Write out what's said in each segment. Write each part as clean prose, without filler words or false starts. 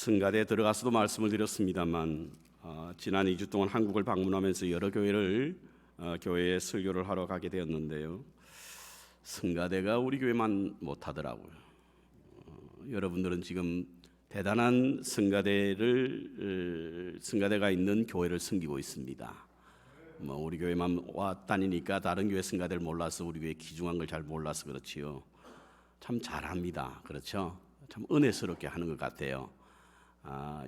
성가대에 들어가서도 말씀을 드렸습니다만 지난 2주 동안 한국을 방문하면서 여러 교회에 설교를 하러 가게 되었는데요. 성가대가 우리 교회만 못하더라고요. 여러분들은 지금 대단한 성가대가 있는 교회를 섬기고 있습니다. 우리 교회만 다니니까 다른 교회 성가대를 몰라서 우리 교회 귀중한 걸 잘 몰라서 그렇지요. 참 잘합니다. 그렇죠? 참 은혜스럽게 하는 것 같아요.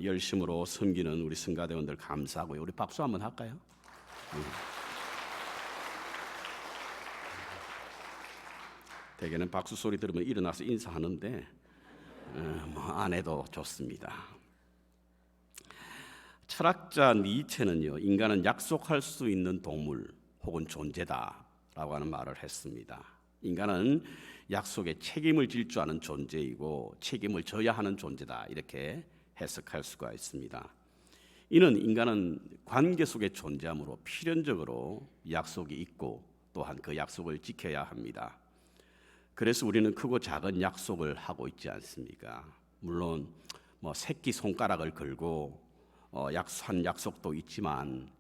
열심으로 섬기는 우리 성가대원들 감사하고요. 우리 박수 한번 할까요? 대개는 박수 소리 들으면 일어나서 인사하는데 안 해도 좋습니다. 철학자 니체는요, 인간은 약속할 수 있는 동물 혹은 존재다라고 하는 말을 했습니다. 인간은 약속에 책임을 질 줄 아는 존재이고 책임을 져야 하는 존재다, 이렇게 해석할 수가 있습니다. 이는 인간은 관계 속에 존재하므로 필연적으로 약속이 있고 또한 그 약속을 지켜야 합니다. 그래서 우리는 크고 작은 약속을 하고 있지 않습니까? 물론 새끼 손가락을 걸고 한 약속도 있지만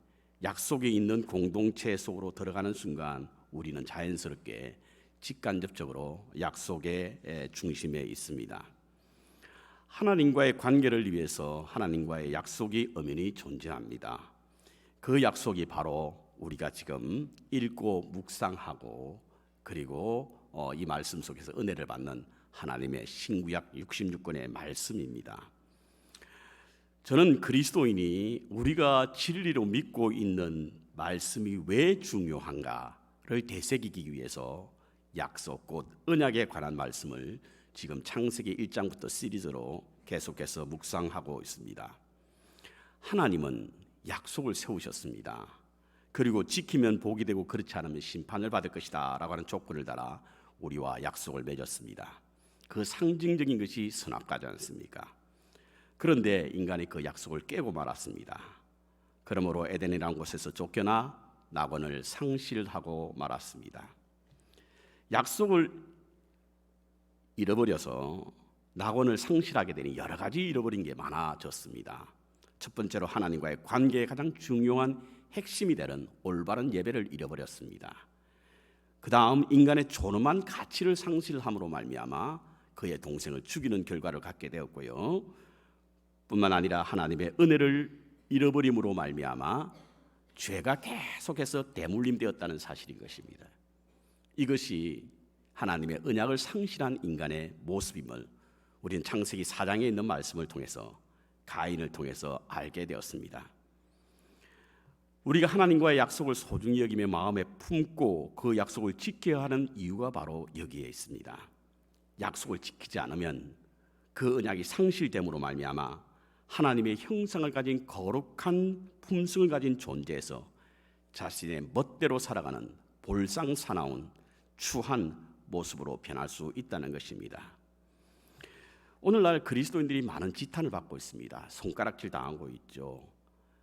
약속이 있는 공동체 속으로 들어가는 순간 우리는 자연스럽게 직간접적으로 약속의 중심에 있습니다. 하나님과의 관계를 위해서 하나님과의 약속이 엄연히 존재합니다. 그 약속이 바로 우리가 지금 읽고 묵상하고 그리고 이 말씀 속에서 은혜를 받는 하나님의 신구약 66권의 말씀입니다. 저는 그리스도인이 우리가 진리로 믿고 있는 말씀이 왜 중요한가를 되새기기 위해서 약속 곧 언약에 관한 말씀을 지금 창세기 1장부터 시리즈로 계속해서 묵상하고 있습니다. 하나님은 약속을 세우셨습니다. 그리고 지키면 복이 되고 그렇지 않으면 심판을 받을 것이다 라고 하는 조건을 달아 우리와 약속을 맺었습니다. 그 상징적인 것이 선악과지 않습니까? 그런데 인간이 그 약속을 깨고 말았습니다. 그러므로 에덴이라는 곳에서 쫓겨나 낙원을 상실하고 말았습니다. 약속을 잃어버려서 낙원을 상실하게 되니 여러 가지 잃어버린 게 많아졌습니다. 첫 번째로 하나님과의 관계의 가장 중요한 핵심이 되는 올바른 예배를 잃어버렸습니다. 그 다음 인간의 존엄한 가치를 상실함으로 말미암아 그의 동생을 죽이는 결과를 갖게 되었고요. 뿐만 아니라 하나님의 은혜를 잃어버림으로 말미암아 죄가 계속해서 대물림되었다는 사실인 것입니다. 이것이 하나님의 언약을 상실한 인간의 모습임을 우리는 창세기 4장에 있는 말씀을 통해서 가인을 통해서 알게 되었습니다. 우리가 하나님과의 약속을 소중히 여기며 마음에 품고 그 약속을 지켜야 하는 이유가 바로 여기에 있습니다. 약속을 지키지 않으면 그 언약이 상실됨으로 말미암아 하나님의 형상을 가진 거룩한 품성을 가진 존재에서 자신의 멋대로 살아가는 볼상사나운 추한 모습으로 변할 수 있다는 것입니다. 오늘날 그리스도인들이 많은 지탄을 받고 있습니다. 손가락질 당하고 있죠.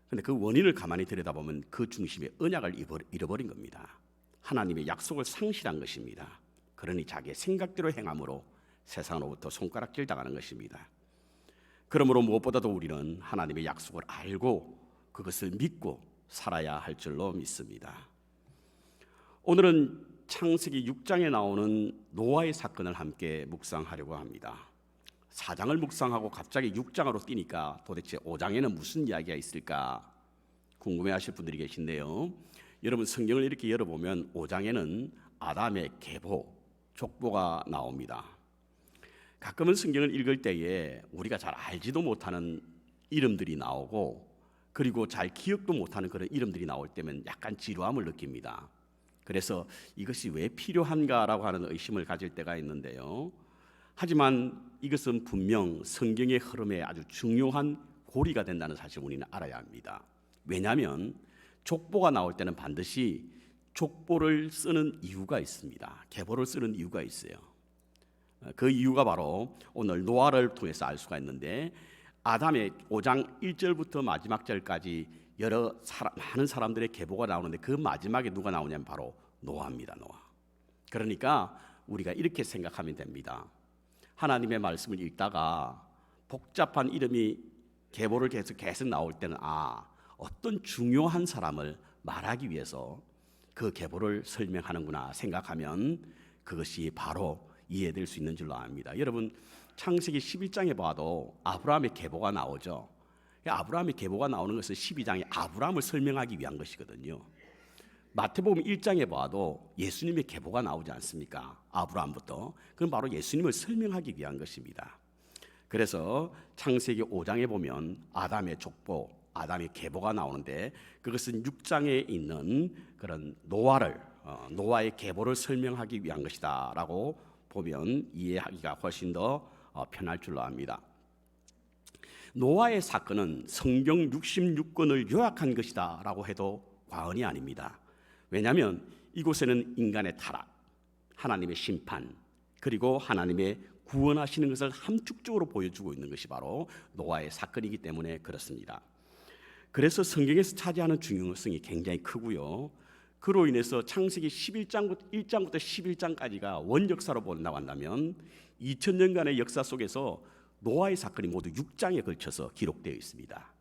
그런데 그 원인을 가만히 들여다보면 그 중심에 언약을 잃어버린 겁니다. 하나님의 약속을 상실한 것입니다. 그러니 자기의 생각대로 행함으로 세상으로부터 손가락질 당하는 것입니다. 그러므로 무엇보다도 우리는 하나님의 약속을 알고 그것을 믿고 살아야 할 줄로 믿습니다. 오늘은 창세기 6장에 나오는 노아의 사건을 함께 묵상하려고 합니다. 4장을 묵상하고 갑자기 6장으로 뛰니까 도대체 5장에는 무슨 이야기가 있을까 궁금해하실 분들이 계신데요. 여러분 성경을 이렇게 열어보면 5장에는 아담의 계보, 족보가 나옵니다. 가끔은 성경을 읽을 때에 우리가 잘 알지도 못하는 이름들이 나오고 그리고 잘 기억도 못하는 그런 이름들이 나올 때면 약간 지루함을 느낍니다. 그래서 이것이 왜 필요한가라고 하는 의심을 가질 때가 있는데요. 하지만 이것은 분명 성경의 흐름에 아주 중요한 고리가 된다는 사실을 우리는 알아야 합니다. 왜냐하면 족보가 나올 때는 반드시 족보를 쓰는 이유가 있습니다. 계보를 쓰는 이유가 있어요. 그 이유가 바로 오늘 노아를 통해서 알 수가 있는데 아담의 5장 1절부터 마지막 절까지 많은 사람들의 계보가 나오는데 그 마지막에 누가 나오냐면 바로 노아입니다. 노아. 그러니까 우리가 이렇게 생각하면 됩니다. 하나님의 말씀을 읽다가 복잡한 이름이 계보를 계속 나올 때는 어떤 중요한 사람을 말하기 위해서 그 계보를 설명하는구나 생각하면 그것이 바로 이해될 수 있는 줄로 압니다. 여러분, 창세기 11장에 봐도 아브라함의 계보가 나오죠. 아브라함의 계보가 나오는 것은 12장에 아브라함을 설명하기 위한 것이거든요. 마태복음 1장에 봐도 예수님의 계보가 나오지 않습니까? 아브라함부터. 그건 바로 예수님을 설명하기 위한 것입니다. 그래서 창세기 5장에 보면 아담의 족보, 아담의 계보가 나오는데 그것은 6장에 있는 그런 노아의 계보를 설명하기 위한 것이다라고 보면 이해하기가 훨씬 더 편할 줄로 압니다. 노아의 사건은 성경 66권을 요약한 것이다라고 해도 과언이 아닙니다. 왜냐하면 이곳에는 인간의 타락, 하나님의 심판, 그리고 하나님의 구원하시는 것을 함축적으로 보여주고 있는 것이 바로 노아의 사건이기 때문에 그렇습니다. 그래서 성경에서 차지하는 중요성이 굉장히 크고요. 그로 인해서 창세기 1장부터 11장까지가 원역사로 본다고 한다면 2000년간의 역사 속에서 노아의 사건이 모두 6장에 걸쳐서 기록되어 있습니다.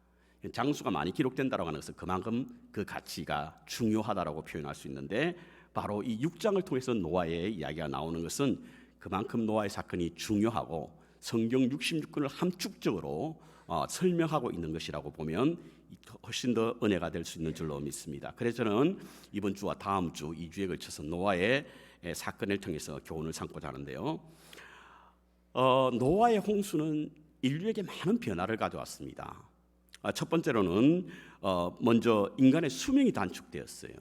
장수가 많이 기록된다고 하는 것은 그만큼 그 가치가 중요하다고 표현할 수 있는데 바로 이 6장을 통해서 노아의 이야기가 나오는 것은 그만큼 노아의 사건이 중요하고 성경 66권을 함축적으로 설명하고 있는 것이라고 보면 훨씬 더 은혜가 될 수 있는 줄로 믿습니다. 그래서 저는 이번 주와 다음 주 2주에 걸쳐서 노아의 사건을 통해서 교훈을 삼고자 하는데요. 노아의 홍수는 인류에게 많은 변화를 가져왔습니다. 첫 번째로는 먼저 인간의 수명이 단축되었어요.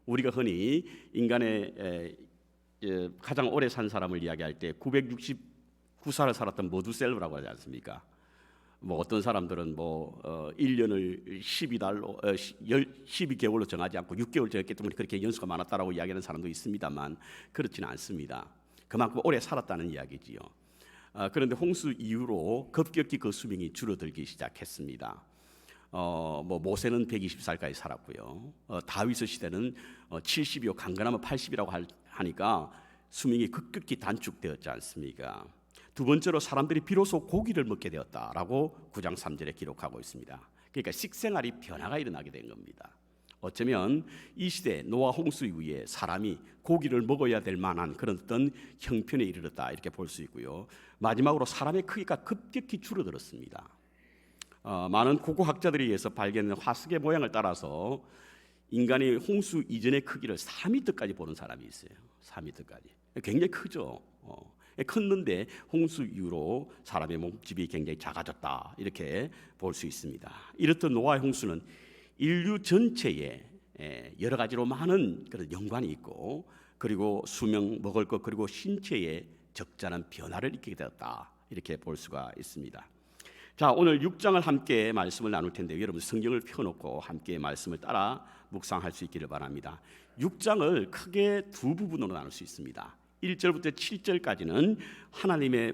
우리가 흔히 인간의 가장 오래 산 사람을 이야기할 때 969살을 살았던 머두셀라라고 하지 않습니까? 어떤 사람들은 1년을 12개월로 정하지 않고 6개월 정했기 때문에 그렇게 연수가 많았다라고 이야기하는 사람도 있습니다만 그렇지는 않습니다. 그만큼 오래 살았다는 이야기지요. 그런데 홍수 이후로 급격히 그 수명이 줄어들기 시작했습니다. 모세는 120살까지 살았고요. 다윗의 시대는 70이요 강건하면 80이라고 하니까 수명이 급격히 단축되었지 않습니까? 두 번째로 사람들이 비로소 고기를 먹게 되었다라고 9장 3절에 기록하고 있습니다. 그러니까 식생활이 변화가 일어나게 된 겁니다. 어쩌면 이 시대 노아 홍수 이후에 사람이 고기를 먹어야 될 만한 그런 어떤 형편에 이르렀다 이렇게 볼 수 있고요. 마지막으로 사람의 크기가 급격히 줄어들었습니다. 많은 고고학자들에 의해서 발견된 화석의 모양을 따라서 인간이 홍수 이전의 크기를 4m까지 보는 사람이 있어요. 4m까지. 굉장히 크죠. 컸는데 홍수 이후로 사람의 몸집이 굉장히 작아졌다 이렇게 볼 수 있습니다. 이렇듯 노아의 홍수는 인류 전체에 여러 가지로 많은 그런 연관이 있고 그리고 수명, 먹을 것 그리고 신체에 적잖은 변화를 일으키게 되었다 이렇게 볼 수가 있습니다. 자, 오늘 6장을 함께 말씀을 나눌 텐데 여러분 성경을 펴놓고 함께 말씀을 따라 묵상할 수 있기를 바랍니다. 6장을 크게 두 부분으로 나눌 수 있습니다. 1절부터 7절까지는 하나님의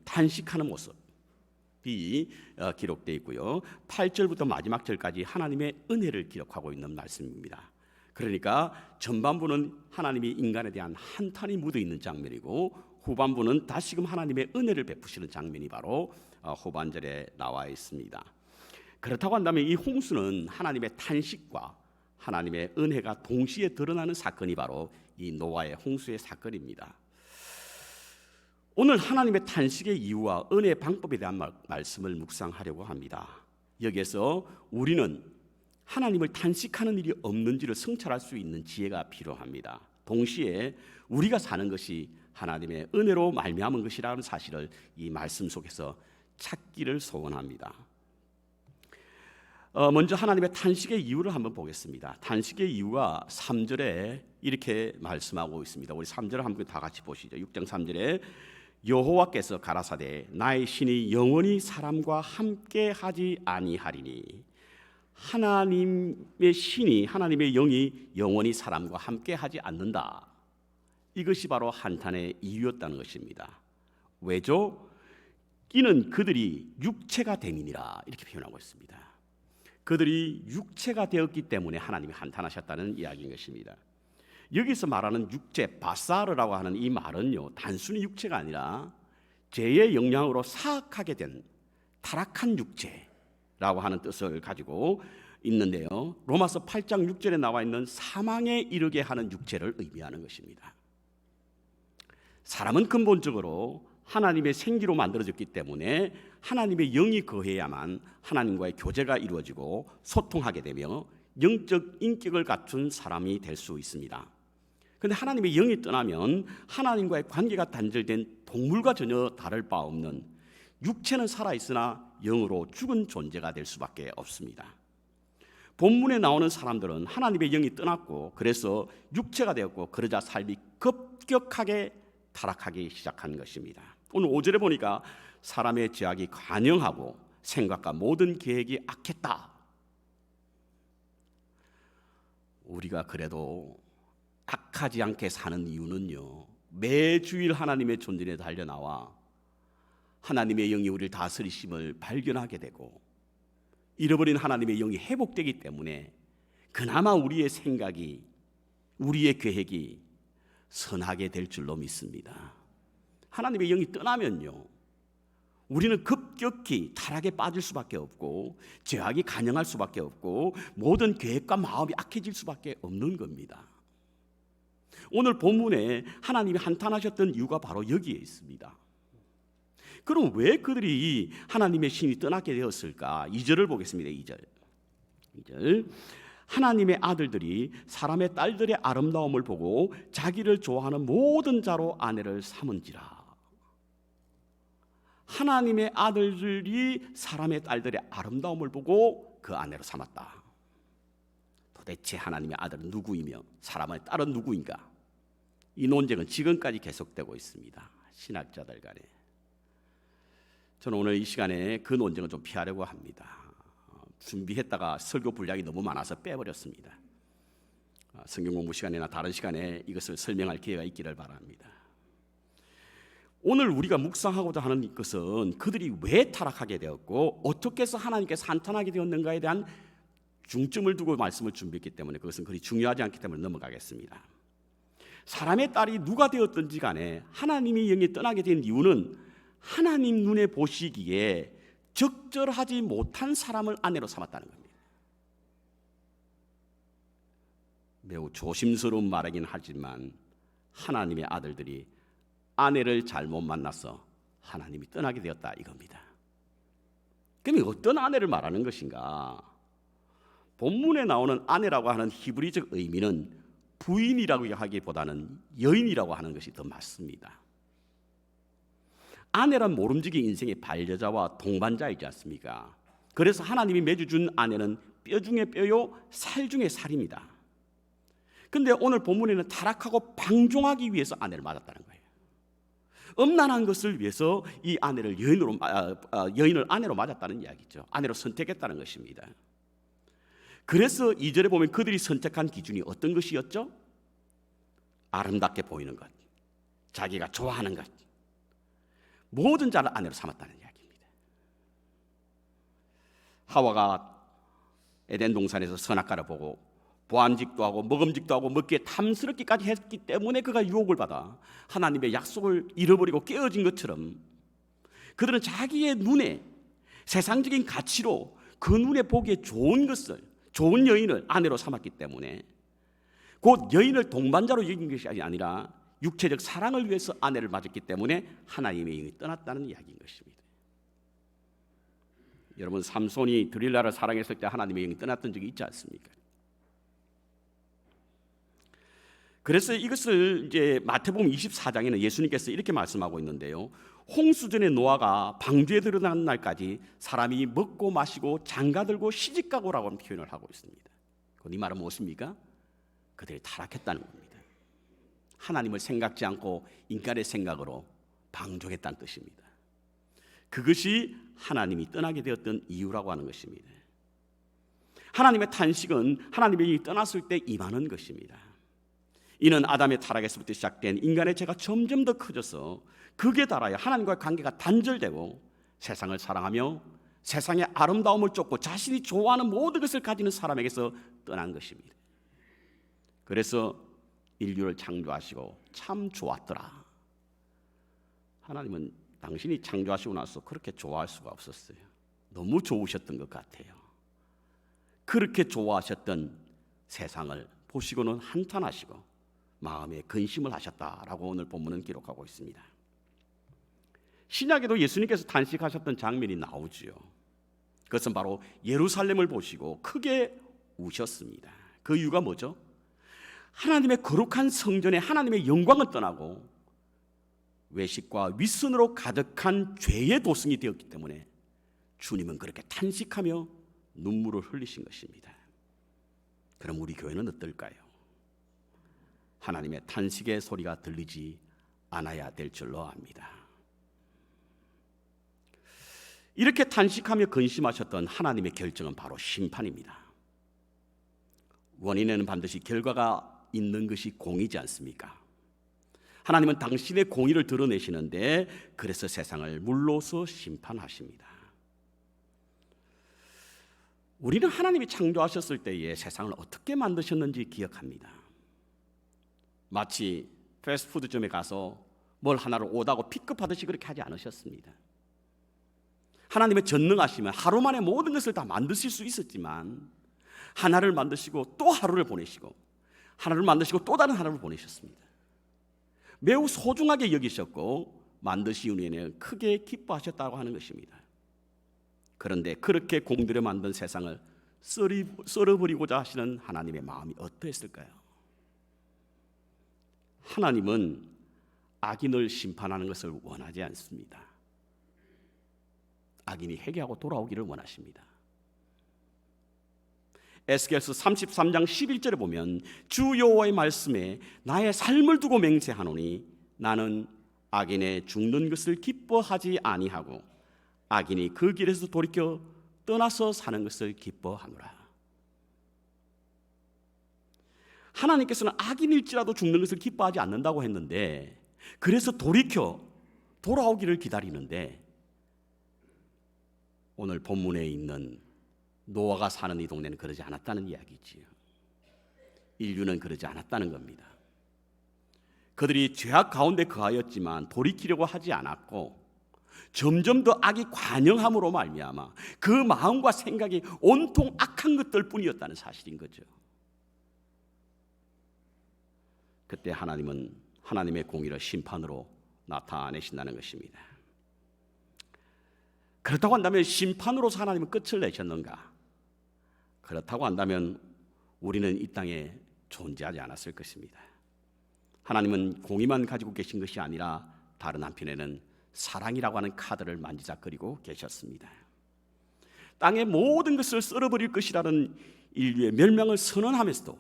탄식하는 모습이 기록되어 있고요. 8절부터 마지막 절까지 하나님의 은혜를 기록하고 있는 말씀입니다. 그러니까 전반부는 하나님이 인간에 대한 한탄이 묻어있는 장면이고 후반부는 다시금 하나님의 은혜를 베푸시는 장면이 바로 후반절에 나와 있습니다. 그렇다고 한다면 이 홍수는 하나님의 탄식과 하나님의 은혜가 동시에 드러나는 사건이 바로 이 노아의 홍수의 사건입니다. 오늘 하나님의 탄식의 이유와 은혜의 방법에 대한 말씀을 묵상하려고 합니다. 여기에서 우리는 하나님을 탄식하는 일이 없는지를 성찰할 수 있는 지혜가 필요합니다. 동시에 우리가 사는 것이 하나님의 은혜로 말미암은 것이라는 사실을 이 말씀 속에서 찾기를 소원합니다. 먼저 하나님의 탄식의 이유를 한번 보겠습니다. 탄식의 이유가 3절에 이렇게 말씀하고 있습니다. 우리 3절을 한번 다 같이 보시죠. 6장 3절에 여호와께서 가라사대 나의 신이 영원히 사람과 함께 하지 아니하리니 하나님의 신이 하나님의 영이 영원히 사람과 함께 하지 않는다. 이것이 바로 한탄의 이유였다는 것입니다. 왜죠? 이는 그들이 육체가 됨이니라 이렇게 표현하고 있습니다. 그들이 육체가 되었기 때문에 하나님이 한탄하셨다는 이야기인 것입니다. 여기서 말하는 육체, 바사르라고 하는 이 말은요 단순히 육체가 아니라 죄의 영향으로 사악하게 된 타락한 육체라고 하는 뜻을 가지고 있는데요, 로마서 8장 6절에 나와 있는 사망에 이르게 하는 육체를 의미하는 것입니다. 사람은 근본적으로 하나님의 생기로 만들어졌기 때문에 하나님의 영이 거해야만 하나님과의 교제가 이루어지고 소통하게 되며 영적 인격을 갖춘 사람이 될 수 있습니다. 그런데 하나님의 영이 떠나면 하나님과의 관계가 단절된 동물과 전혀 다를 바 없는, 육체는 살아있으나 영으로 죽은 존재가 될 수밖에 없습니다. 본문에 나오는 사람들은 하나님의 영이 떠났고 그래서 육체가 되었고, 그러자 삶이 급격하게 타락하기 시작한 것입니다. 오늘 5절에 보니까 사람의 죄악이 관영하고 생각과 모든 계획이 악했다. 우리가 그래도 악하지 않게 사는 이유는요, 매주일 하나님의 존전에 달려나와 하나님의 영이 우리를 다스리심을 발견하게 되고 잃어버린 하나님의 영이 회복되기 때문에 그나마 우리의 생각이, 우리의 계획이 선하게 될 줄로 믿습니다. 하나님의 영이 떠나면요, 우리는 급격히 타락에 빠질 수밖에 없고 죄악이 간영할 수밖에 없고 모든 계획과 마음이 악해질 수밖에 없는 겁니다. 오늘 본문에 하나님이 한탄하셨던 이유가 바로 여기에 있습니다. 그럼 왜 그들이 하나님의 신이 떠나게 되었을까? 2절을 보겠습니다. 2절. 하나님의 아들들이 사람의 딸들의 아름다움을 보고 자기를 좋아하는 모든 자로 아내를 삼은지라. 하나님의 아들들이 사람의 딸들의 아름다움을 보고 그 아내로 삼았다. 도대체 하나님의 아들은 누구이며 사람의 딸은 누구인가? 이 논쟁은 지금까지 계속되고 있습니다. 신학자들 간에. 저는 오늘 이 시간에 그 논쟁을 좀 피하려고 합니다. 준비했다가 설교 분량이 너무 많아서 빼버렸습니다. 성경 공부 시간이나 다른 시간에 이것을 설명할 기회가 있기를 바랍니다. 오늘 우리가 묵상하고자 하는 것은 그들이 왜 타락하게 되었고 어떻게 해서 하나님께서 한탄하게 되었는가에 대한 중점을 두고 말씀을 준비했기 때문에 그것은 그리 중요하지 않기 때문에 넘어가겠습니다. 사람의 딸이 누가 되었든지 간에 하나님의 영이 떠나게 된 이유는 하나님 눈에 보시기에 적절하지 못한 사람을 아내로 삼았다는 겁니다. 매우 조심스러운 말이긴 하지만 하나님의 아들들이 아내를 잘못 만나서 하나님이 떠나게 되었다 이겁니다. 그럼 어떤 아내를 말하는 것인가? 본문에 나오는 아내라고 하는 히브리적 의미는 부인이라고 하기보다는 여인이라고 하는 것이 더 맞습니다. 아내란 모름지기 인생의 반려자와 동반자이지 않습니까? 그래서 하나님이 매주 준 아내는 뼈 중에 뼈요 살 중에 살입니다. 그런데 오늘 본문에는 타락하고 방종하기 위해서 아내를 맞았다는 거예요. 음란한 것을 위해서 이 아내를 여인을 아내로 맞았다는 이야기죠. 아내로 선택했다는 것입니다. 그래서 2절에 보면 그들이 선택한 기준이 어떤 것이었죠? 아름답게 보이는 것, 자기가 좋아하는 것, 모든 자를 아내로 삼았다는 이야기입니다. 하와가 에덴 동산에서 선악과를 보고 보암직도 하고 먹음직도 하고 먹기에 탐스럽기까지 했기 때문에 그가 유혹을 받아 하나님의 약속을 잃어버리고 깨어진 것처럼 그들은 자기의 눈에 세상적인 가치로 그 눈에 보기에 좋은 것을, 좋은 여인을 아내로 삼았기 때문에 곧 여인을 동반자로 여긴 것이 아니라 육체적 사랑을 위해서 아내를 맞았기 때문에 하나님의 영이 떠났다는 이야기인 것입니다. 여러분, 삼손이 드릴라를 사랑했을 때 하나님의 영이 떠났던 적이 있지 않습니까? 그래서 이것을 이제 마태복음 24장에는 예수님께서 이렇게 말씀하고 있는데요. 홍수전에 노아가 방주에 들어간 날까지 사람이 먹고 마시고 장가들고 시집가고라고 표현을 하고 있습니다. 이 말은 무엇입니까? 그들이 타락했다는 겁니다. 하나님을 생각지 않고 인간의 생각으로 방종했다는 뜻입니다. 그것이 하나님이 떠나게 되었던 이유라고 하는 것입니다. 하나님의 탄식은 하나님의 영이 떠났을 때 임하는 것입니다. 이는 아담의 타락에서부터 시작된 인간의 죄가 점점 더 커져서 극에 달하여 하나님과의 관계가 단절되고 세상을 사랑하며 세상의 아름다움을 쫓고 자신이 좋아하는 모든 것을 가지는 사람에게서 떠난 것입니다. 그래서 인류를 창조하시고 참 좋았더라. 하나님은 당신이 창조하시고 나서 그렇게 좋아할 수가 없었어요. 너무 좋으셨던 것 같아요. 그렇게 좋아하셨던 세상을 보시고는 한탄하시고 마음에 근심을 하셨다라고 오늘 본문은 기록하고 있습니다. 신약에도 예수님께서 탄식하셨던 장면이 나오지요. 그것은 바로 예루살렘을 보시고 크게 우셨습니다. 그 이유가 뭐죠? 하나님의 거룩한 성전에 하나님의 영광을 떠나고 외식과 윗선으로 가득한 죄의 도성이 되었기 때문에 주님은 그렇게 탄식하며 눈물을 흘리신 것입니다. 그럼 우리 교회는 어떨까요? 하나님의 탄식의 소리가 들리지 않아야 될 줄로 압니다. 이렇게 탄식하며 근심하셨던 하나님의 결정은 바로 심판입니다. 원인에는 반드시 결과가 있는 것이 공이지 않습니까? 하나님은 당신의 공의를 드러내시는데 그래서 세상을 물로서 심판하십니다. 우리는 하나님이 창조하셨을 때에 세상을 어떻게 만드셨는지 기억합니다. 마치 패스트푸드점에 가서 뭘 하나를 오다고 픽업하듯이 그렇게 하지 않으셨습니다. 하나님의 전능하시면 하루 만에 모든 것을 다 만드실 수 있었지만 하나를 만드시고 또 하루를 보내시고 하나를 만드시고 또 다른 하나를 보내셨습니다. 매우 소중하게 여기셨고 만드신 후에는 크게 기뻐하셨다고 하는 것입니다. 그런데 그렇게 공들여 만든 세상을 썰어버리고자 하시는 하나님의 마음이 어떠했을까요? 하나님은 악인을 심판하는 것을 원하지 않습니다. 악인이 회개하고 돌아오기를 원하십니다. 에스겔서 33장 11절에 보면 주 여호와의 말씀에 나의 삶을 두고 맹세하노니 나는 악인의 죽는 것을 기뻐하지 아니하고 악인이 그 길에서 돌이켜 떠나서 사는 것을 기뻐하노라. 하나님께서는 악인일지라도 죽는 것을 기뻐하지 않는다고 했는데 그래서 돌이켜 돌아오기를 기다리는데 오늘 본문에 있는 노아가 사는 이 동네는 그러지 않았다는 이야기지요. 인류는 그러지 않았다는 겁니다. 그들이 죄악 가운데 거하였지만 돌이키려고 하지 않았고 점점 더 악이 관영함으로 말미암아 그 마음과 생각이 온통 악한 것들 뿐이었다는 사실인 거죠. 그때 하나님은 하나님의 공의를 심판으로 나타내신다는 것입니다. 그렇다고 한다면 심판으로서 하나님은 끝을 내셨는가? 그렇다고 한다면 우리는 이 땅에 존재하지 않았을 것입니다. 하나님은 공의만 가지고 계신 것이 아니라 다른 한편에는 사랑이라고 하는 카드를 만지작거리고 계셨습니다. 땅의 모든 것을 썰어버릴 것이라는 인류의 멸망을 선언하면서도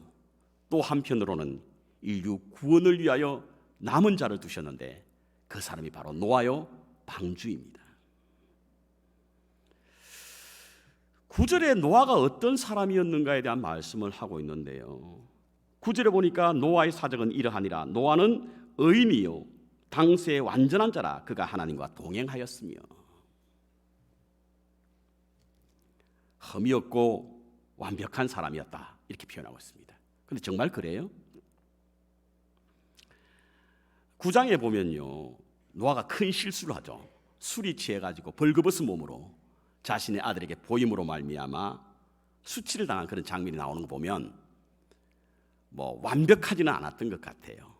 또 한편으로는 인류 구원을 위하여 남은 자를 두셨는데 그 사람이 바로 노아요 방주입니다. 9절에 노아가 어떤 사람이었는가에 대한 말씀을 하고 있는데요. 9절에 보니까 노아의 사적은 이러하니라. 노아는 의인이요 당세의 완전한 자라. 그가 하나님과 동행하였으며. 흠이 없고 완벽한 사람이었다. 이렇게 표현하고 있습니다. 그런데 정말 그래요? 9장에 보면요. 노아가 큰 실수를 하죠. 술이 취해가지고 벌거벗은 몸으로 자신의 아들에게 보임으로 말미암아 수치를 당한 그런 장면이 나오는 거 보면 완벽하지는 않았던 것 같아요.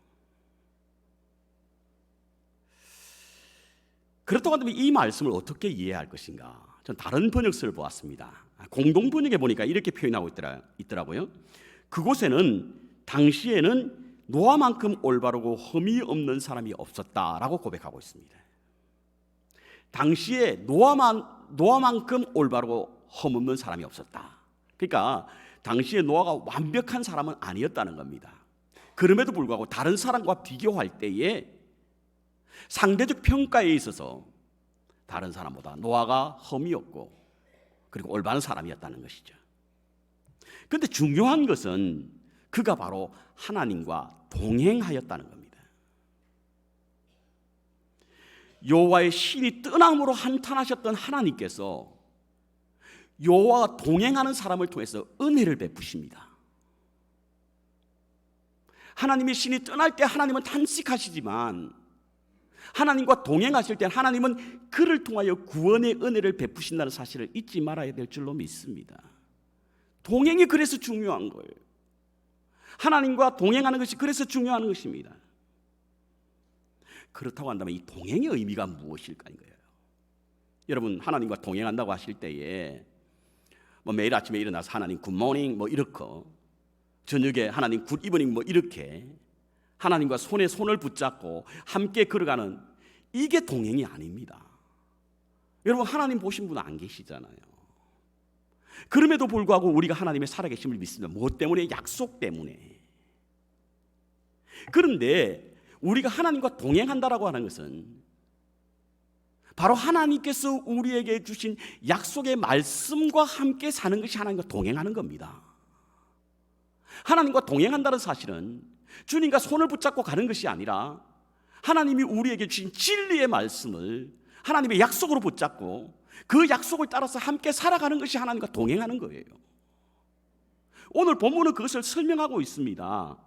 그렇다고 한다면 이 말씀을 어떻게 이해할 것인가? 전 다른 번역서를 보았습니다. 공동 번역에 보니까 이렇게 표현하고 있더라고요. 그곳에는 당시에는 노아만큼 올바르고 흠이 없는 사람이 없었다라고 고백하고 있습니다. 당시에 노아만큼 올바르고 흠없는 사람이 없었다. 그러니까 당시에 노아가 완벽한 사람은 아니었다는 겁니다. 그럼에도 불구하고 다른 사람과 비교할 때에 상대적 평가에 있어서 다른 사람보다 노아가 흠이 없고 그리고 올바른 사람이었다는 것이죠. 그런데 중요한 것은 그가 바로 하나님과 동행하였다는 겁니다. 여호와의 신이 떠남으로 한탄하셨던 하나님께서 여호와와 동행하는 사람을 통해서 은혜를 베푸십니다. 하나님의 신이 떠날 때 하나님은 탄식하시지만 하나님과 동행하실 때 하나님은 그를 통하여 구원의 은혜를 베푸신다는 사실을 잊지 말아야 될 줄로 믿습니다. 동행이 그래서 중요한 거예요. 하나님과 동행하는 것이 그래서 중요한 것입니다. 그렇다고 한다면 이 동행의 의미가 무엇일까인 거예요. 여러분, 하나님과 동행한다고 하실 때에 매일 아침에 일어나서 하나님 굿모닝 이렇게, 저녁에 하나님 굿 이브닝 이렇게 하나님과 손에 손을 붙잡고 함께 걸어가는, 이게 동행이 아닙니다. 여러분, 하나님 보신 분 안 계시잖아요. 그럼에도 불구하고 우리가 하나님의 살아계심을 믿습니다. 무엇 때문에? 약속 때문에. 그런데 우리가 하나님과 동행한다라고 하는 것은 바로 하나님께서 우리에게 주신 약속의 말씀과 함께 사는 것이 하나님과 동행하는 겁니다. 하나님과 동행한다는 사실은 주님과 손을 붙잡고 가는 것이 아니라 하나님이 우리에게 주신 진리의 말씀을 하나님의 약속으로 붙잡고 그 약속을 따라서 함께 살아가는 것이 하나님과 동행하는 거예요. 오늘 본문은 그것을 설명하고 있습니다.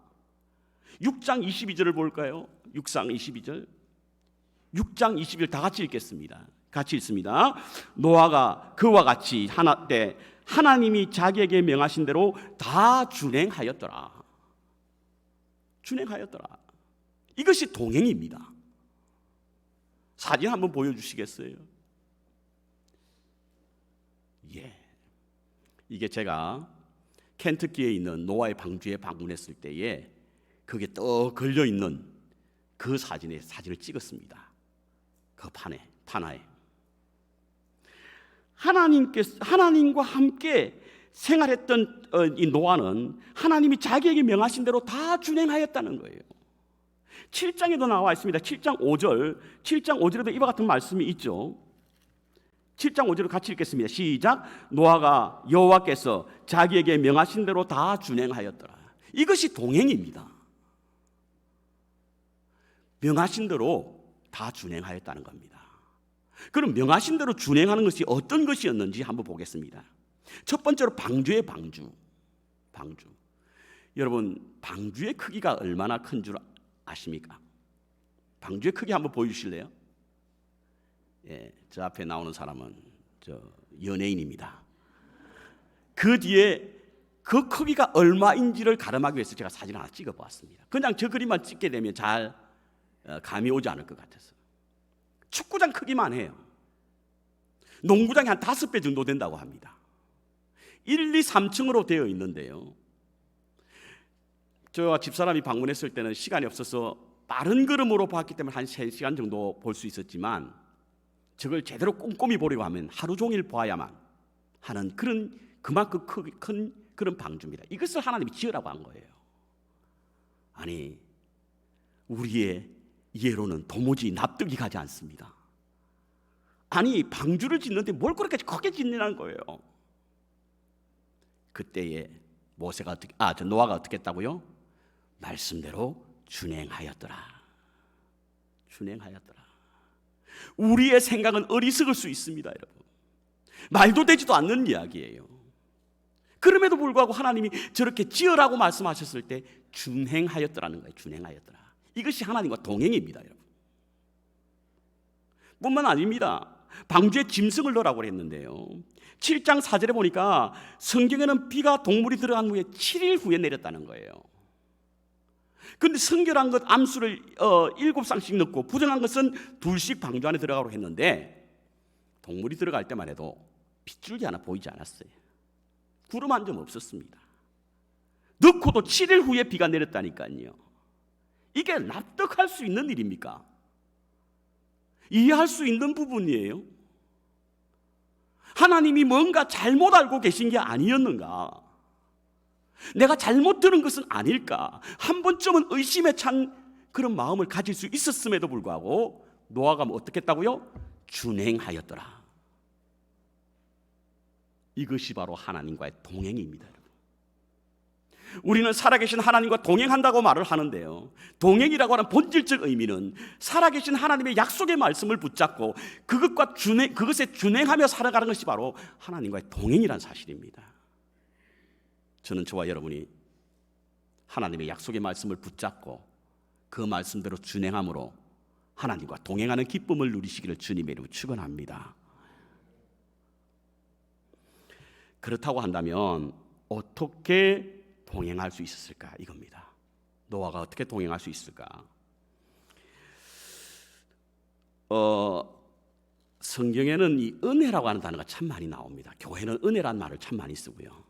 6장 22절을 볼까요? 6장 22절. 6장 20절 다 같이 읽겠습니다. 같이 읽습니다. 노아가 그와 같이 하나님이 자기에게 명하신 대로 다 준행하였더라. 준행하였더라. 이것이 동행입니다. 사진 한번 보여주시겠어요? 예. 이게 제가 켄터키에 있는 노아의 방주에 방문했을 때에 그게 떡 걸려 있는 그 사진을 찍었습니다. 그 판화에 하나님과 함께 생활했던 이 노아는 하나님이 자기에게 명하신 대로 다 준행하였다는 거예요. 7장에도 나와 있습니다. 7장 5절에도 이와 같은 말씀이 있죠. 7장 5절을 같이 읽겠습니다. 시작. 노아가 여호와께서 자기에게 명하신 대로 다 준행하였더라. 이것이 동행입니다. 명하신 대로 다 준행하였다는 겁니다. 그럼 명하신 대로 준행하는 것이 어떤 것이었는지 한번 보겠습니다. 첫 번째로 방주의 방주. 여러분, 방주의 크기가 얼마나 큰 줄 아십니까? 방주의 크기 한번 보여주실래요? 예, 저 앞에 나오는 사람은 연예인입니다. 그 뒤에 그 크기가 얼마인지를 가늠하기 위해서 제가 사진 하나 찍어보았습니다. 그냥 저 그림만 찍게 되면 잘 감이 오지 않을 것 같아서. 축구장 크기만 해요. 농구장이 한 5배 정도 된다고 합니다. 1, 2, 3층으로 되어 있는데요, 저와 집사람이 방문했을 때는 시간이 없어서 빠른 걸음으로 봤기 때문에 한 3시간 정도 볼 수 있었지만, 저걸 제대로 꼼꼼히 보려고 하면 하루 종일 봐야만 하는 그만큼 큰 그런 방주입니다. 이것을 하나님이 지으라고 한 거예요. 아니, 우리의 이해로는 도무지 납득이 가지 않습니다. 아니, 방주를 짓는데 뭘 그렇게 크게 짓느냐는 거예요. 그때에 노아가 어떻게 했다고요? 말씀대로 준행하였더라. 우리의 생각은 어리석을 수 있습니다, 여러분. 말도 되지도 않는 이야기예요. 그럼에도 불구하고 하나님이 저렇게 지으라고 말씀하셨을 때 준행하였더라는 거예요. 준행하였더라. 이것이 하나님과 동행입니다, 여러분. 뿐만 아닙니다. 방주에 짐승을 넣으라고 했는데요, 7장 4절에 보니까 성경에는 비가 동물이 들어간 후에 7일 후에 내렸다는 거예요. 그런데 성결한 것 암수를 7쌍씩 넣고 부정한 것은 2씩 방주 안에 들어가라고 했는데, 동물이 들어갈 때만 해도 빗줄기 하나 보이지 않았어요. 구름 한 점 없었습니다. 넣고도 7일 후에 비가 내렸다니까요. 이게 납득할 수 있는 일입니까? 이해할 수 있는 부분이에요. 하나님이 뭔가 잘못 알고 계신 게 아니었는가? 내가 잘못 들은 것은 아닐까? 한 번쯤은 의심에 찬 그런 마음을 가질 수 있었음에도 불구하고 노아가 어떻게 했다고요? 준행하였더라. 이것이 바로 하나님과의 동행입니다. 우리는 살아계신 하나님과 동행한다고 말을 하는데요, 동행이라고 하는 본질적 의미는 살아계신 하나님의 약속의 말씀을 붙잡고 그것에 준행하며 살아가는 것이 바로 하나님과의 동행이라는 사실입니다. 저는 저와 여러분이 하나님의 약속의 말씀을 붙잡고 그 말씀대로 준행함으로 하나님과 동행하는 기쁨을 누리시기를 주님의 이름으로 축원합니다. 그렇다고 한다면 어떻게 동행할 수 있었을까? 이겁니다. 노아가 어떻게 동행할 수 있을까? 성경에는 이 은혜라고 하는 단어가 참 많이 나옵니다. 교회는 은혜라는 말을 참 많이 쓰고요.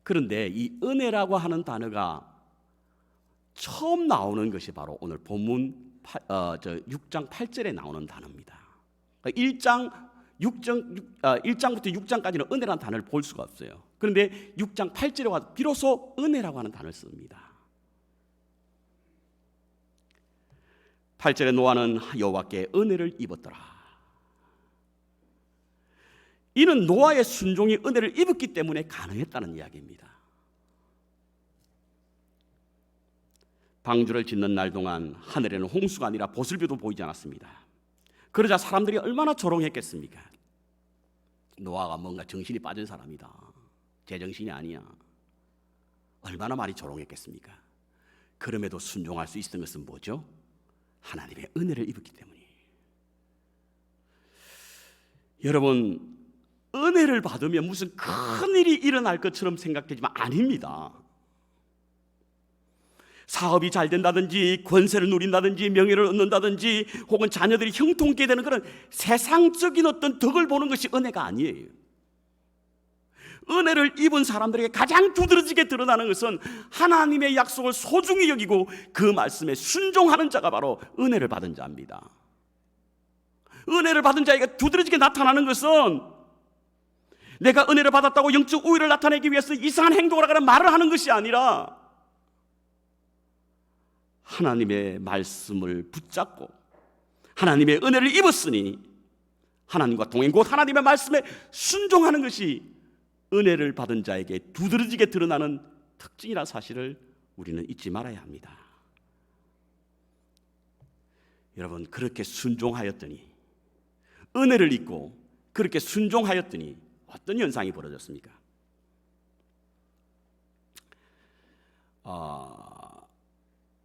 그런데 이 은혜라고 하는 단어가 처음 나오는 것이 바로 오늘 본문 6장 8절에 나오는 단어입니다. 1장부터 6장까지는 은혜라는 단어를 볼 수가 없어요. 그런데 6장 8절에 와서 비로소 은혜라고 하는 단어를 씁니다. 8절에 노아는 여호와께 은혜를 입었더라. 이는 노아의 순종이 은혜를 입었기 때문에 가능했다는 이야기입니다. 방주를 짓는 날 동안 하늘에는 홍수가 아니라 보슬비도 보이지 않았습니다. 그러자 사람들이 얼마나 조롱했겠습니까? 노아가 뭔가 정신이 빠진 사람이다, 제정신이 아니야, 얼마나 많이 조롱했겠습니까? 그럼에도 순종할 수 있었던 것은 뭐죠? 하나님의 은혜를 입었기 때문이에요. 여러분, 은혜를 받으면 무슨 큰일이 일어날 것처럼 생각되지만 아닙니다. 사업이 잘 된다든지 권세를 누린다든지 명예를 얻는다든지 혹은 자녀들이 형통케 되는 그런 세상적인 어떤 덕을 보는 것이 은혜가 아니에요. 은혜를 입은 사람들에게 가장 두드러지게 드러나는 것은 하나님의 약속을 소중히 여기고 그 말씀에 순종하는 자가 바로 은혜를 받은 자입니다. 은혜를 받은 자에게 두드러지게 나타나는 것은 내가 은혜를 받았다고 영적 우위를 나타내기 위해서 이상한 행동을 하거나 말을 하는 것이 아니라 하나님의 말씀을 붙잡고 하나님의 은혜를 입었으니 하나님과 동행, 곧 하나님의 말씀에 순종하는 것이 은혜를 받은 자에게 두드러지게 드러나는 특징이라는 사실을 우리는 잊지 말아야 합니다. 여러분, 그렇게 순종하였더니, 은혜를 입고 그렇게 순종하였더니 어떤 현상이 벌어졌습니까?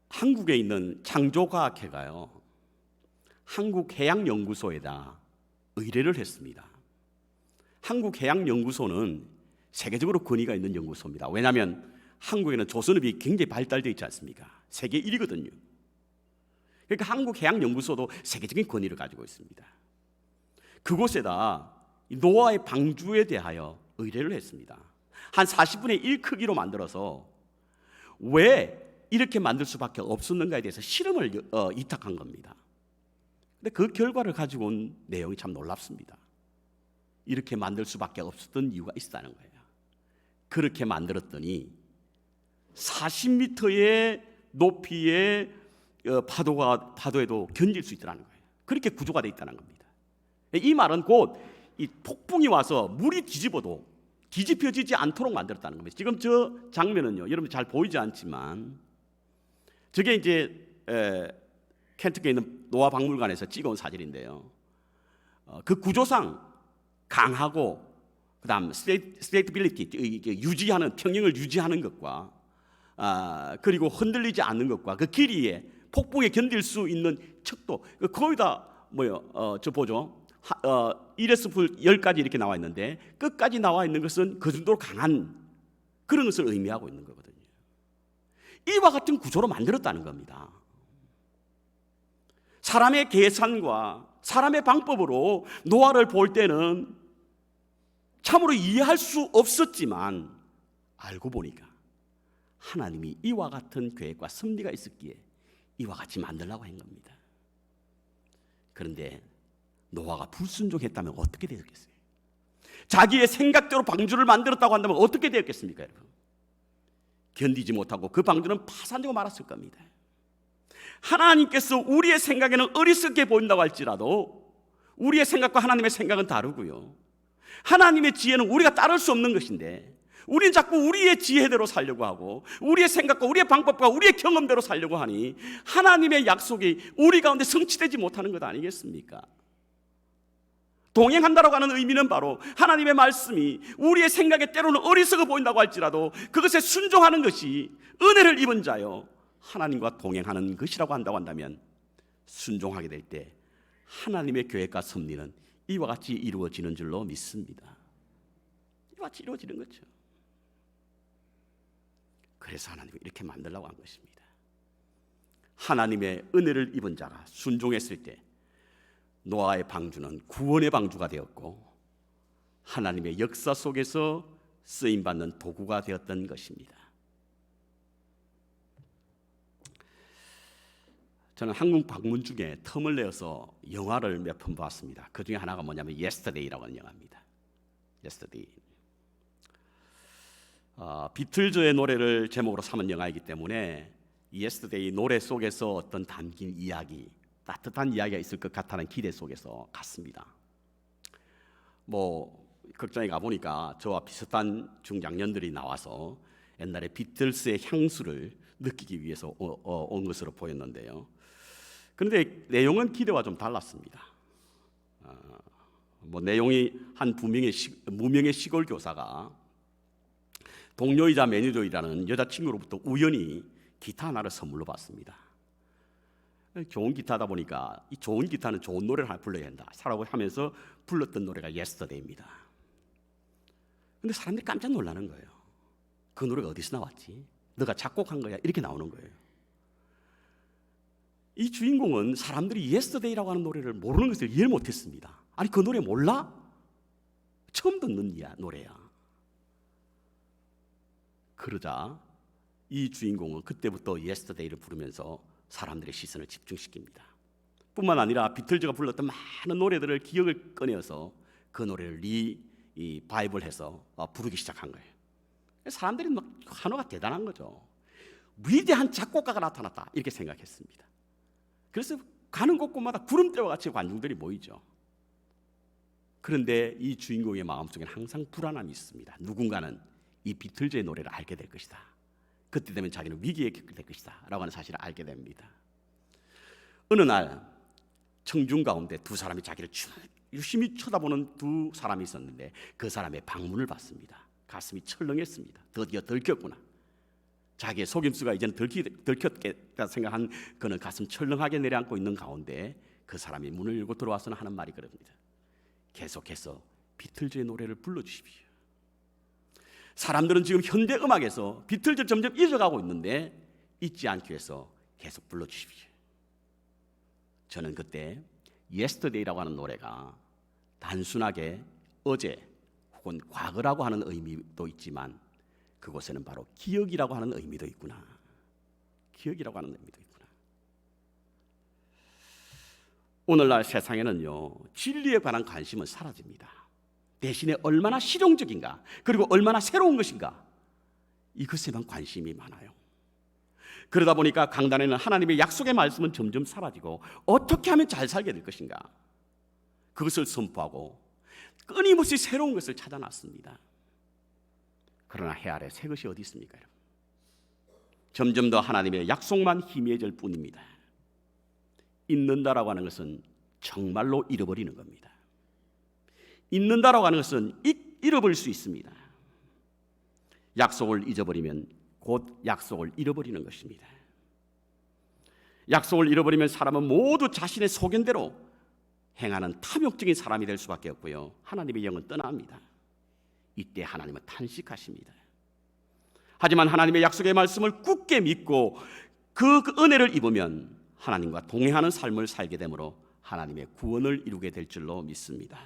한국에 있는 창조과학회가요, 한국해양연구소에다 의뢰를 했습니다. 한국해양연구소는 세계적으로 권위가 있는 연구소입니다. 왜냐하면 한국에는 조선업이 굉장히 발달되어 있지 않습니까? 세계 1위거든요. 그러니까 한국해양연구소도 세계적인 권위를 가지고 있습니다. 그곳에다 노아의 방주에 대하여 의뢰를 했습니다. 한 40분의 1 크기로 만들어서 왜 이렇게 만들 수밖에 없었는가에 대해서 실험을 이탁한 겁니다. 근데 그 결과를 가지고 온 내용이 참 놀랍습니다. 이렇게 만들 수밖에 없었던 이유가 있었다는 거예요. 그렇게 만들었더니 40m의 높이의 파도에도 견딜 수 있다는 거예요. 그렇게 구조가 되어 있다는 겁니다. 이 말은 곧 이 폭풍이 와서 물이 뒤집혀지지 않도록 만들었다는 겁니다. 지금 저 장면은요, 여러분 잘 보이지 않지만 저게 이제 켄터키에 있는 노아 박물관에서 찍어온 사진인데요. 그 구조상 강하고 그다음 스테이트빌리티, 유지하는, 평형을 유지하는 것과 그리고 흔들리지 않는 것과 그 길이에 폭풍에 견딜 수 있는 척도, 거기다 저 보죠. 1에서 10까지 이렇게 나와 있는데 끝까지 나와 있는 것은 그 정도로 강한 그런 것을 의미하고 있는 거거든요. 이와 같은 구조로 만들었다는 겁니다. 사람의 계산과 사람의 방법으로 노아를 볼 때는 참으로 이해할 수 없었지만 알고 보니까 하나님이 이와 같은 계획과 섭리가 있었기에 이와 같이 만들려고 한 겁니다. 그런데 노아가 불순종했다면 어떻게 되었겠어요? 자기의 생각대로 방주를 만들었다고 한다면 어떻게 되었겠습니까, 여러분? 견디지 못하고 그 방주는 파산되고 말았을 겁니다. 하나님께서 우리의 생각에는 어리석게 보인다고 할지라도 우리의 생각과 하나님의 생각은 다르고요, 하나님의 지혜는 우리가 따를 수 없는 것인데 우리는 자꾸 우리의 지혜대로 살려고 하고 우리의 생각과 우리의 방법과 우리의 경험대로 살려고 하니 하나님의 약속이 우리 가운데 성취되지 못하는 것 아니겠습니까? 동행한다라고 하는 의미는 바로 하나님의 말씀이 우리의 생각에 때로는 어리석어 보인다고 할지라도 그것에 순종하는 것이 은혜를 입은 자요 하나님과 동행하는 것이라고 한다고 한다면 순종하게 될 때 하나님의 계획과 섭리는 이와 같이 이루어지는 줄로 믿습니다. 이와 같이 이루어지는 거죠. 그래서 하나님이 이렇게 만들려고 한 것입니다. 하나님의 은혜를 입은 자가 순종했을 때 노아의 방주는 구원의 방주가 되었고 하나님의 역사 속에서 쓰임받는 도구가 되었던 것입니다. 저는 한국 방문 중에 텀을 내어서 영화를 몇 편 봤습니다. 그 중에 하나가 뭐냐면 Yesterday라고 하는 영화입니다. Yesterday. 비틀즈의 노래를 제목으로 삼은 영화이기 때문에 Yesterday 노래 속에서 어떤 담긴 이야기, 따뜻한 이야기가 있을 것 같다는 기대 속에서 갔습니다. 극장에 가보니까 저와 비슷한 중장년들이 나와서 옛날에 비틀스의 향수를 느끼기 위해서 온 것으로 보였는데요. 그런데 내용은 기대와 좀 달랐습니다. 내용이 한 무명의 시골 교사가 동료이자 매니저이라는 여자친구로부터 우연히 기타 하나를 선물로 받습니다. 좋은 기타다 보니까 이 좋은 기타는 좋은 노래를 하나 불러야 한다 라고 하면서 불렀던 노래가 Yesterday입니다. 근데 사람들이 깜짝 놀라는 거예요. 그 노래가 어디서 나왔지? 너가 작곡한 거야? 이렇게 나오는 거예요. 이 주인공은 사람들이 Yesterday라고 하는 노래를 모르는 것을 이해를 못했습니다. 아니 그 노래 몰라? 처음 듣는 노래야. 그러자 이 주인공은 그때부터 Yesterday를 부르면서 사람들의 시선을 집중시킵니다. 뿐만 아니라 비틀즈가 불렀던 많은 노래들을 기억을 꺼내어서 그 노래를 바이블해서 부르기 시작한 거예요. 사람들이 막 한화가 대단한 거죠. 위대한 작곡가가 나타났다 이렇게 생각했습니다. 그래서 가는 곳곳마다 구름대와 같이 관중들이 모이죠. 그런데 이 주인공의 마음속에는 항상 불안함이 있습니다. 누군가는 이 비틀즈의 노래를 알게 될 것이다. 그때 되면 자기는 위기에 겪게 될 것이다 라고 하는 사실을 알게 됩니다. 어느 날 청중 가운데 두 사람이 자기를 유심히 쳐다보는 두 사람이 있었는데 그 사람의 방문을 받습니다. 가슴이 철렁했습니다. 드디어 들켰구나. 자기의 속임수가 이제는 들켰겠다 생각한 그는 가슴 철렁하게 내려앉고 있는 가운데 그 사람이 문을 열고 들어와서는 하는 말이 그럽니다. 계속해서 비틀즈의 노래를 불러주십시오. 사람들은 지금 현대 음악에서 비틀즈 점점 잊어가고 있는데 잊지 않기 위해서 계속 불러주십시오. 저는 그때 Yesterday라고 하는 노래가 단순하게 어제 혹은 과거라고 하는 의미도 있지만 그곳에는 바로 기억이라고 하는 의미도 있구나. 기억이라고 하는 의미도 있구나. 오늘날 세상에는요, 진리에 관한 관심은 사라집니다. 대신에 얼마나 실용적인가, 그리고 얼마나 새로운 것인가, 이것에만 관심이 많아요. 그러다 보니까 강단에는 하나님의 약속의 말씀은 점점 사라지고 어떻게 하면 잘 살게 될 것인가, 그것을 선포하고 끊임없이 새로운 것을 찾아놨습니다. 그러나 해 아래 새 것이 어디 있습니까? 점점 더 하나님의 약속만 희미해질 뿐입니다. 잊는다라고 하는 것은 정말로 잃어버리는 겁니다. 잊는다라고 하는 것은 잃어버릴 수 있습니다. 약속을 잊어버리면 곧 약속을 잃어버리는 것입니다. 약속을 잃어버리면 사람은 모두 자신의 소견대로 행하는 탐욕적인 사람이 될 수밖에 없고요, 하나님의 영은 떠납니다. 이때 하나님은 탄식하십니다. 하지만 하나님의 약속의 말씀을 굳게 믿고 그 은혜를 입으면 하나님과 동행하는 삶을 살게 되므로 하나님의 구원을 이루게 될 줄로 믿습니다.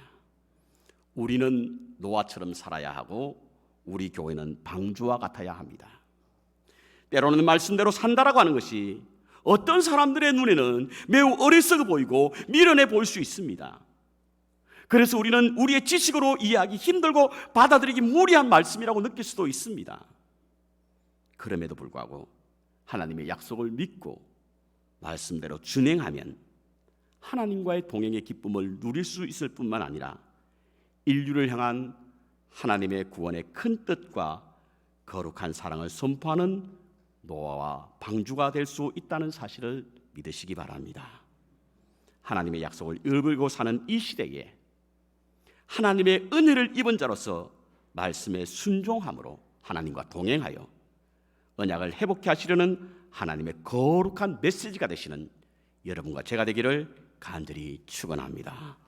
우리는 노아처럼 살아야 하고 우리 교회는 방주와 같아야 합니다. 때로는 말씀대로 산다라고 하는 것이 어떤 사람들의 눈에는 매우 어리석어 보이고 미련해 보일 수 있습니다. 그래서 우리는 우리의 지식으로 이해하기 힘들고 받아들이기 무리한 말씀이라고 느낄 수도 있습니다. 그럼에도 불구하고 하나님의 약속을 믿고 말씀대로 준행하면 하나님과의 동행의 기쁨을 누릴 수 있을 뿐만 아니라 인류를 향한 하나님의 구원의 큰 뜻과 거룩한 사랑을 선포하는 노아와 방주가 될 수 있다는 사실을 믿으시기 바랍니다. 하나님의 약속을 잃어버리고 사는 이 시대에 하나님의 은혜를 입은 자로서 말씀에 순종함으로 하나님과 동행하여 언약을 회복케 하시려는 하나님의 거룩한 메시지가 되시는 여러분과 제가 되기를 간절히 축원합니다.